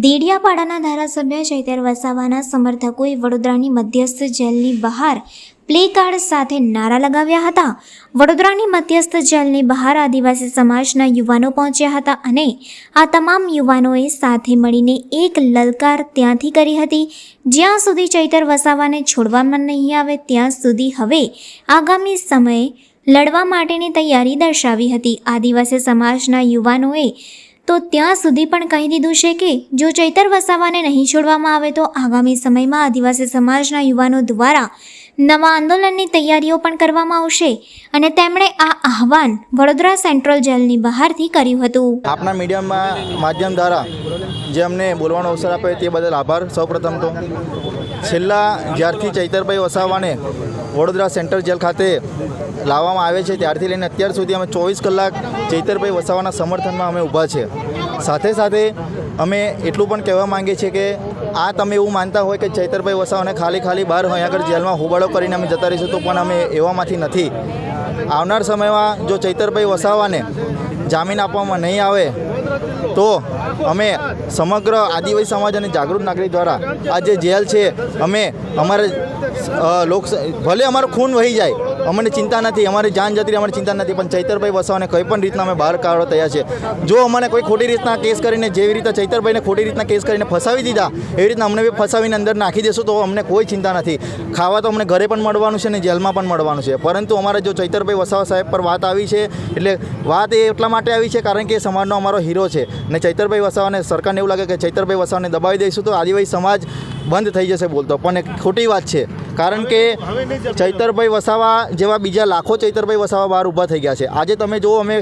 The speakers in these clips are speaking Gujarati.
દેડિયાપાડાના ધારાસભ્ય ચૈતર વસાવાના સમર્થકોએ વડોદરાની મધ્યસ્થ જેલની બહાર પ્લે કાર્ડ સાથે નારા લગાવ્યા હતા. વડોદરાની મધ્યસ્થ જેલની બહાર આદિવાસી સમાજના યુવાનો પહોંચ્યા હતા અને આ તમામ યુવાનોએ સાથે મળીને એક લલકાર ત્યાંથી કરી હતી. જ્યાં સુધી ચૈતર વસાવાને છોડવામાં નહીં આવે ત્યાં સુધી હવે આગામી સમયે લડવા માટેની તૈયારી દર્શાવી હતી. આદિવાસી સમાજના યુવાનોએ તો ત્યાં સુધી પણ કહી દીધું છે કે જો ચૈતર વસાવાને નહીં છોડવામાં આવે તો આગામી સમયમાં આદિવાસી સમાજના યુવાનો દ્વારા નવા આંદોલનની તૈયારીઓ પણ કરવામાં આવશે અને તેમણે આ આહવાન વડોદરા સેન્ટ્રલ જેલની બહારથી કર્યું હતું. આપના મીડિયામાં માધ્યમ દ્વારા જે અમને બોલવાનો અવસર આપ્યો તે બદલ આભાર. સૌપ્રથમ તો છેલ્લા જ્યારથી ચૈતરભાઈ વસાવાને વડોદરા સેન્ટ્રલ જેલ ખાતે લાવવામાં આવે છે ત્યારથી લઈને અત્યાર સુધી અમે 24 કલાક ચૈતરભાઈ વસાવાના સમર્થનમાં અમે ઊભા છે. સાથે સાથે અમે એટલું પણ કહેવા માંગીએ છીએ કે આ તમે એવું માનતા હોય કે ચૈતરભાઈ વસાવાને ખાલી બહાર અહીં આગળ જેલમાં હોબાળો કરીને અમે જતા રહીશું તો પણ અમે એવામાંથી નથી. આવનાર સમયમાં જો ચૈતરભાઈ વસાવાને જામીન આપવામાં નહીં આવે તો અમે સમગ્ર આદિવાસી સમાજ અને જાગૃત નાગરિક દ્વારા આ જે જેલ છે અમે અમારે ભલે અમારો ખૂન વહી જાય અમને ચિંતા નથી, અમારી જાન જતી અમને ચિંતા નથી, પણ ચૈતરભાઈ વસાવાને કંઈ પણ રીતના અમે બહાર કાઢવા તૈયાર છે. જો અમને કોઈ ખોટી રીતના કેસ કરીને જેવી રીતે ચૈતરભાઈને ખોટી રીતના કેસ કરીને ફસાવી દીધા એવી રીતના અમને બી ફસાવીને અંદર નાખી દેશું તો અમને કોઈ ચિંતા નથી. ખાવા તો અમને ઘરે પણ મળવાનું છે અને જેલમાં પણ મળવાનું છે. પરંતુ અમારે જો ચૈતરભાઈ વસાવા સાહેબ પર વાત આવી છે એટલે વાત એ એટલા માટે આવી છે કારણ કે એ સમાજનો અમારો હીરો છે ને ચૈતરભાઈ વસાવાને સરકારને એવું લાગે કે ચૈતરભાઈ વસાવાને દબાવી દઈશું તો આદિવાસી સમાજ બંધ થઈ જશે બોલતો, પણ એક ખોટી વાત છે. કારણ કે ચૈતરભાઈ વસાવા જેવા બીજા લાખો ચૈતરભાઈ વસાવા બહાર ઊભા થઈ ગયા છે. આજે તમે જુઓ અમે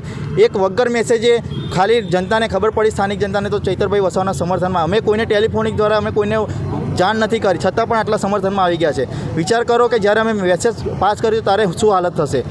એક વગર મેસેજે ખાલી જનતાને ખબર પડી, સ્થાનિક જનતાને, તો ચૈતરભાઈ વસાવાના સમર્થનમાં અમે કોઈને ટેલિફોનિક દ્વારા અમે કોઈને જાણ નથી કરી છતાં પણ આટલા સમર્થનમાં આવી ગયા છે. વિચાર કરો કે જ્યારે અમે મેસેજ પાસ કર્યો ત્યારે શું હાલત થશે.